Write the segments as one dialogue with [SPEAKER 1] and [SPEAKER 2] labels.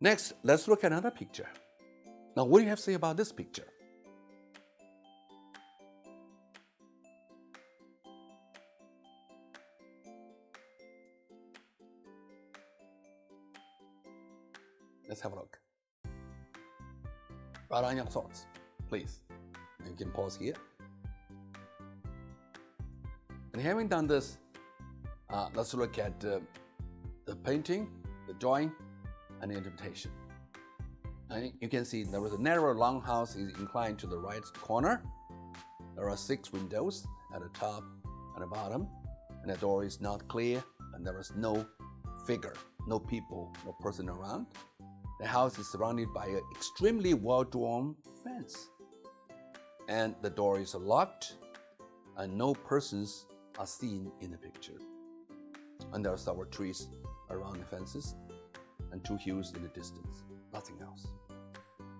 [SPEAKER 1] Next, let's look at another picture. Now, what do you have to say about this picture? Let's have a look. Write down your thoughts, please. You can pause here. And having done this, let's look at the painting, the drawing, and the interpretation. And you can see there was a narrow longhouse is inclined to the right corner. There are 6 windows at the top and the bottom, and the door is not clear, and there is no figure, no people, no person around. The house is surrounded by an extremely well-drawn fence, and the door is locked, and no persons are seen in the picture. And there are several trees around the fences and 2 hills in the distance, nothing else.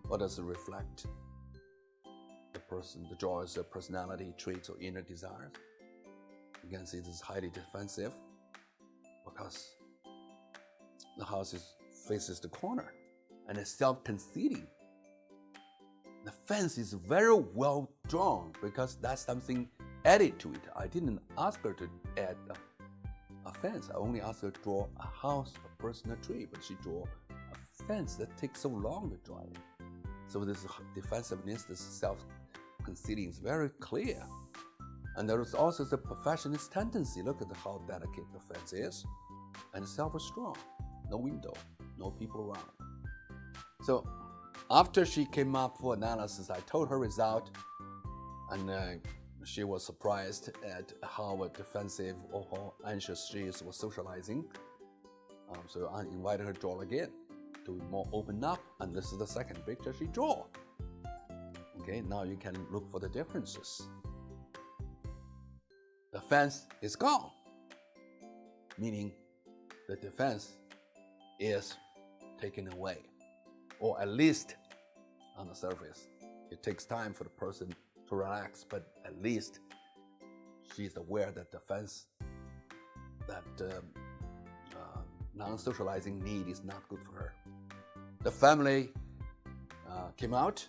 [SPEAKER 1] What does it reflect? The person, the drawers, their personality, traits, or inner desires. You can see this is highly defensive because the house faces the corner and is self-conceiting. The fence is very well drawn because that's something added to it. I didn't ask her to add a fence. I only asked her to draw a house, a person, a tree, but she drew a fence that takes so long to draw it. So this defensiveness, this self-conceiting is very clear. And there is also the perfectionist tendency. Look at how delicate the fence is. And the self is strong. No window, no people around. So after she came up for analysis, I told her result, and she was surprised at how defensive or how anxious she was socializing. So I invited her to draw again, to be more open up, and this is the second picture she drew. Okay, now you can look for the differences. The fence is gone, meaning the defense is taken away, or at least on the surface. It takes time for the person to relax, but at least she's aware that the fence, that non-socializing need is not good for her. The family came out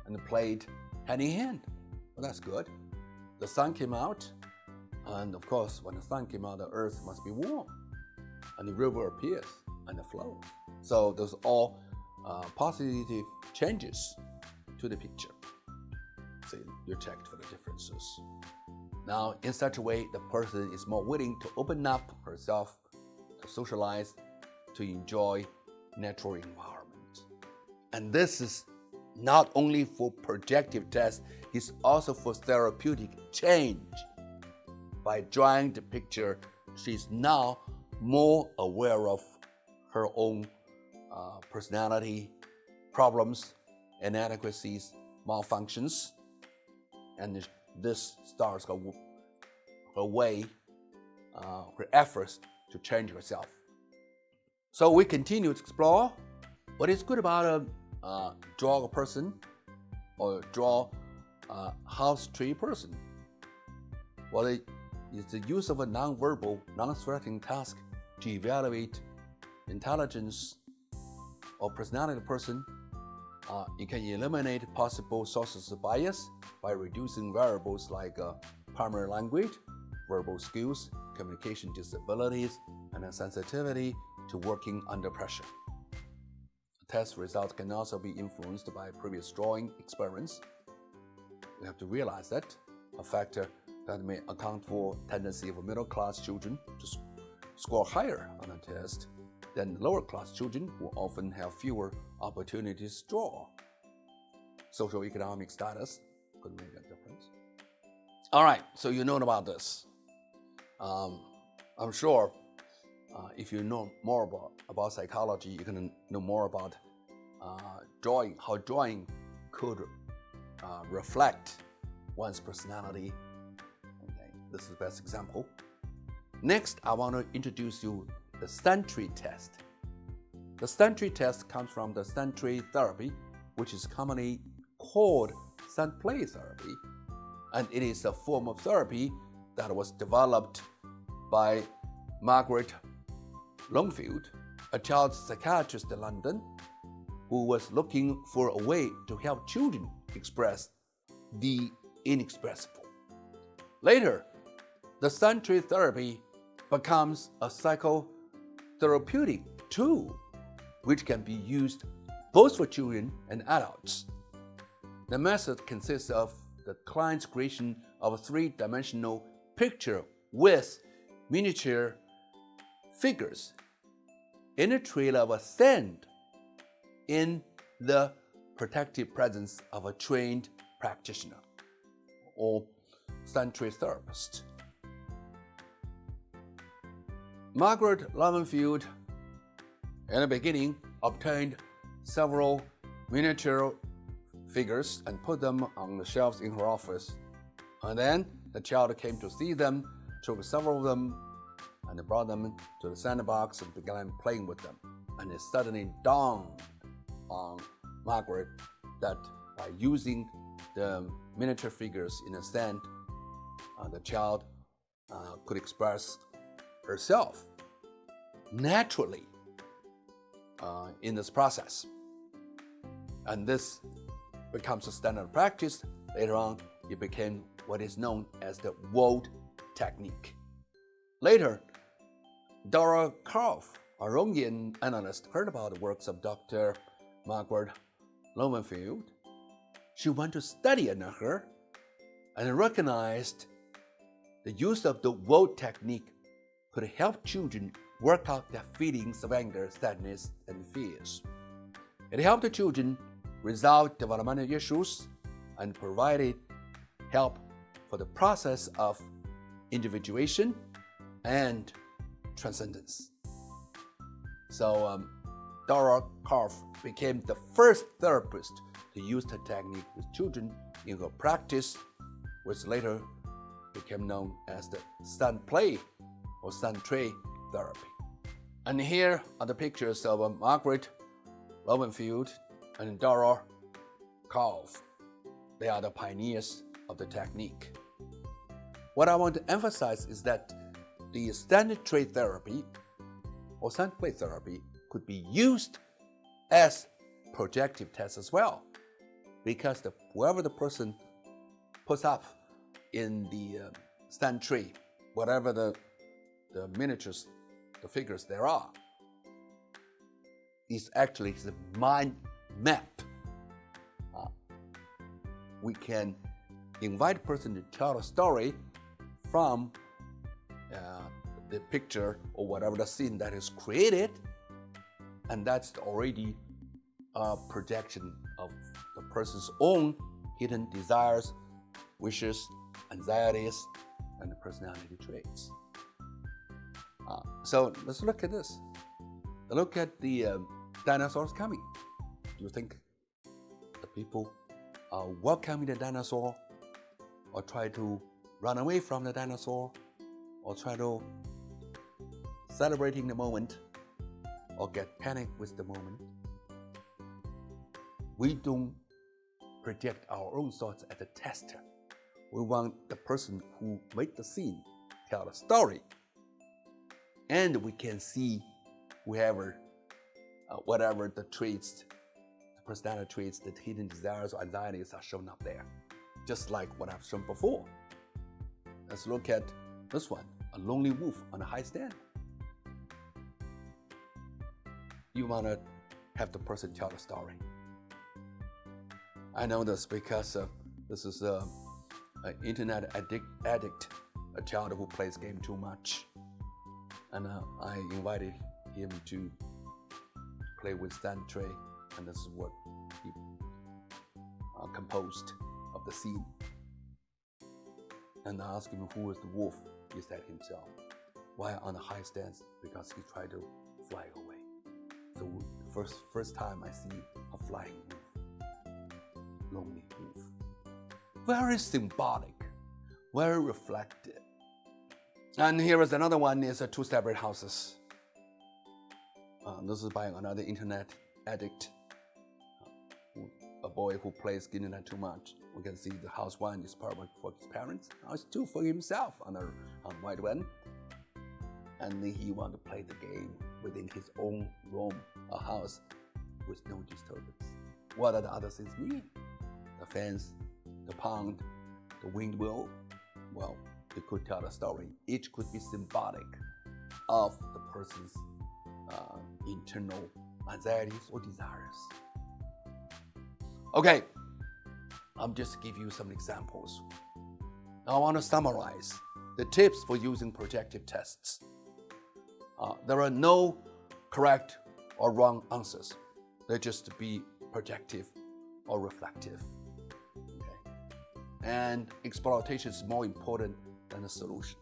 [SPEAKER 1] and played hand in hand. Well, that's good. The sun came out, and of course, when the sun came out, the earth must be warm, and the river appears and the flow. So those are all positive changes to the picture. So you checked for the differences. Now, in such a way, the person is more willing to open up herself, to socialize, to enjoy natural environment. And this is not only for projective test, it's also for therapeutic change. By drawing the picture, she's now more aware of her own personality, problems, inadequacies, malfunctions, and this starts her way, her efforts to change herself. So we continue to explore what is good about draw a person or draw a house tree person. Well, it is the use of a non-verbal, non-threatening task to evaluate intelligence or personality of the person. You can eliminate possible sources of bias by reducing variables like primary language, verbal skills, communication disabilities, and a sensitivity to working under pressure. Test results can also be influenced by previous drawing experience. We have to realize that a factor that may account for tendency of middle-class children to score higher on a test than lower-class children who often have fewer opportunities to draw. Socioeconomic status could make a difference. All right, so you know about this. I'm sure if you know more about psychology, you're going to know more about drawing, how drawing could reflect one's personality. Okay, this is the best example. Next, I want to introduce you the Sentry test. The Sentry test comes from the Sentry therapy, which is commonly called scent play therapy, and it is a form of therapy that was developed by Margaret Longfield a child psychiatrist in London who was looking for a way to help children express the inexpressible. Later, the Sentry therapy becomes a psychotherapeutic tool which can be used both for children and adults. The method consists of the client's creation of a three-dimensional picture with miniature figures in a trail of sand in the protective presence of a trained practitioner or Sentry therapist. Margaret Lowenfield, in the beginning, obtained several miniature figures and put them on the shelves in her office. And then the child came to see them, took several of them, and brought them to the sandbox and began playing with them. And it suddenly dawned on Margaret that by using the miniature figures in the sand, the child could express herself naturally in this process. And this becomes a standard practice. Later on, it became what is known as the Word technique. Later, Dora Karpf, a Jungian analyst, heard about the works of Dr. Margaret Lowenfield. She went to study under her and recognized the use of the Word technique could help children work out their feelings of anger, sadness, and fears. It helped the children resolve developmental issues and provided help for the process of individuation and transcendence. So Dora Karpf became the first therapist to use the technique with children in her practice, which later became known as the Sentry or Sentry therapy. And here are the pictures of Margaret Lowenfield and Dora Karpf. They are the pioneers of the technique. What I want to emphasize is that the Sentry therapy or Sentry therapy could be used as projective tests as well, because whoever the person puts up in the Sentry, whatever the miniatures, the figures there are, is actually the mind map. We can invite a person to tell a story from the picture or whatever the scene that is created, and that's already a projection of the person's own hidden desires, wishes, anxieties, and personality traits. So let's look at this. Look at the dinosaurs coming. Do you think the people are welcoming the dinosaur, or try to run away from the dinosaur, or try to celebrating the moment, or get panicked with the moment? We don't project our own thoughts as a tester. We want the person who made the scene tell a story, and we can see whatever the traits, the personality traits, the hidden desires or anxieties are shown up there, just like what I've shown before. Let's look at this one, a lonely wolf on a high stand. You want to have the person tell the story. I know this because this is an internet addict, a child who plays game too much. And I invited him to play with Sentry, and this is what he composed of the scene. And I asked him who is the wolf. He said himself. Why on a high stance? Because he tried to fly away. So first time I see a flying wolf, lonely wolf. Very symbolic, very reflective. And here is another one, is two separate houses. This is by another internet addict, a boy who plays internet too much. We can see the house one is perfect for his parents, house two for himself on white one. and then he want to play the game within his own room or house with no disturbance. What are the other things mean? The fence, the pond, the windmill. Well, you could tell a story. Each could be symbolic of the person's internal anxieties or desires. Okay, I'm just give you some examples. Now I want to summarize the tips for using projective tests. There are no correct or wrong answers. They just be projective or reflective. Okay? And exploitation is more important than the solution,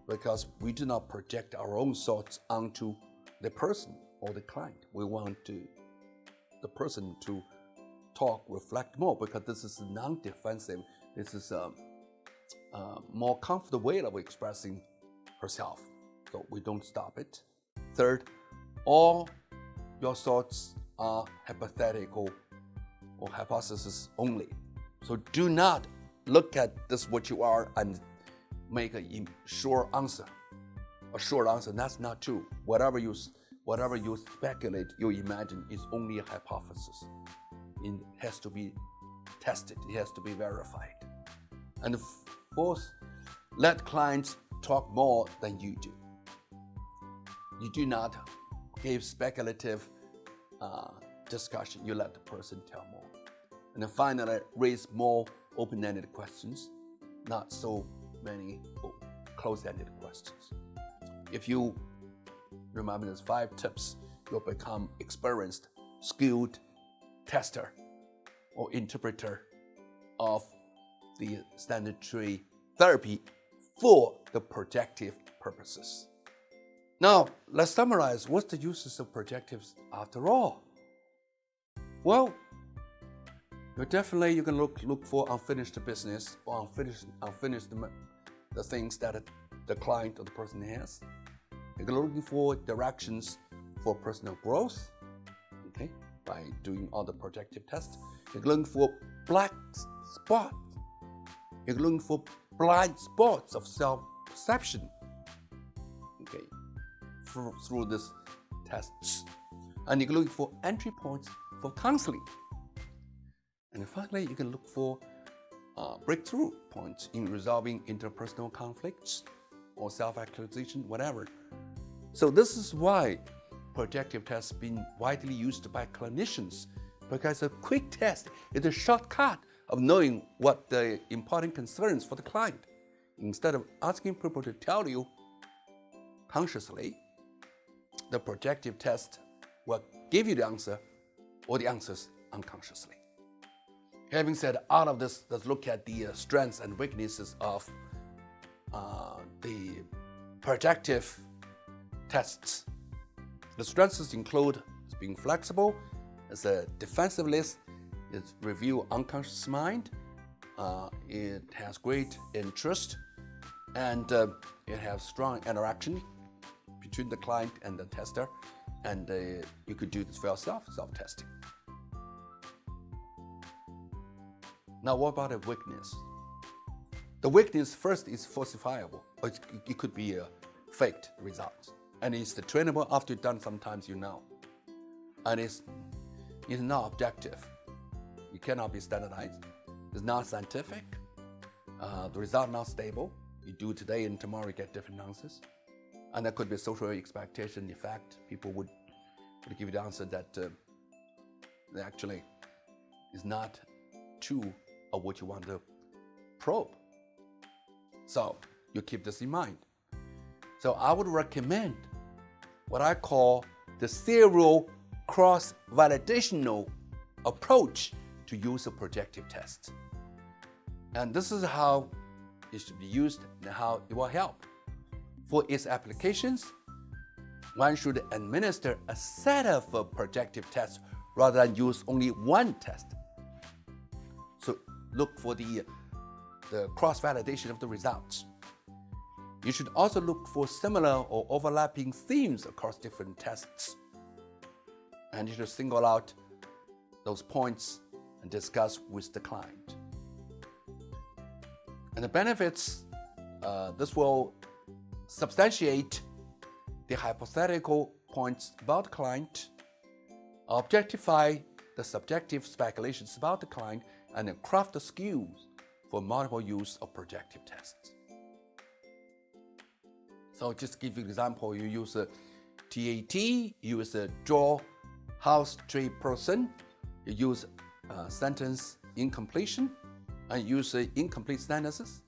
[SPEAKER 1] because we do not project our own thoughts onto the person or the client. We want the person to talk, reflect more, because this is non-defensive. This is a more comfortable way of expressing herself. So we don't stop it. Third, all your thoughts are hypothetical or hypothesis only. So do not look at this what you are and make a short answer. A short answer, that's not true. Whatever you speculate, you imagine is only a hypothesis. It has to be tested. It has to be verified. And fourth, let clients talk more than you do. You do not give speculative discussion. You let the person tell more. And then finally, raise more open-ended questions, not so many close-ended questions. If you remember these 5 tips, you'll become experienced, skilled tester or interpreter of the Sentry therapy for the projective purposes. Now, let's summarize what's the uses of projectives after all. Well, you can look for unfinished business or unfinished the things that the client or the person has. You're looking for directions for personal growth, okay, by doing all the projective tests. You're looking for black spots. You're looking for blind spots of self-perception, okay, through these tests. And you're looking for entry points for counseling. And finally, you can look for breakthrough points in resolving interpersonal conflicts or self-actualization, whatever. So this is why projective tests have been widely used by clinicians, because a quick test is a shortcut of knowing what the important concerns for the client. Instead of asking people to tell you consciously, the projective test will give you the answer or the answers unconsciously. Having said all of this, let's look at the strengths and weaknesses of the projective tests. The strengths include being flexible, it's a defensiveness, it reviews unconscious mind, it has great interest, and it has strong interaction between the client and the tester, and you could do this for yourself, self-testing. Now, what about a weakness? The weakness first is falsifiable, or it could be a faked result. And it's the trainable after you've done, sometimes you know. And it's not objective. It cannot be standardized. It's not scientific. The result not stable. You do today and tomorrow you get different answers. And there could be social expectation effect. People would give you the answer that actually is not true of what you want to probe. So you keep this in mind. So I would recommend what I call the serial cross-validational approach to use a projective test. And this is how it should be used and how it will help. For its applications, one should administer a set of projective tests rather than use only one test. So look for the cross-validation of the results. You should also look for similar or overlapping themes across different tests. And you should single out those points and discuss with the client. And the benefits, this will substantiate the hypothetical points about the client, objectify the subjective speculations about the client, and then craft the skills for multiple use of projective tests. So just give you an example, you use a TAT, you use a draw house tree person, you use sentence incompletion, and use incomplete sentences,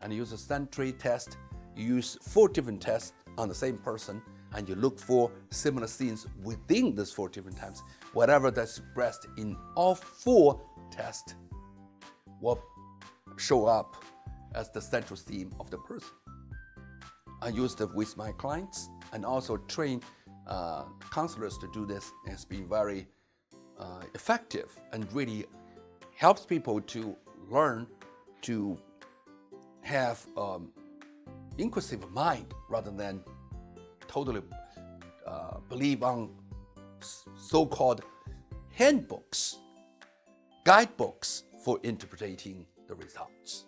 [SPEAKER 1] and use a Sentry test. You use 4 different tests on the same person, and you look for similar scenes within these 4 different times. Whatever that's expressed in all 4 tests will show up as the central theme of the person. I used it with my clients and also train counselors to do this. It's been very effective and really helps people to learn to have inquisitive mind rather than totally believe on so-called handbooks, guidebooks for interpreting the results.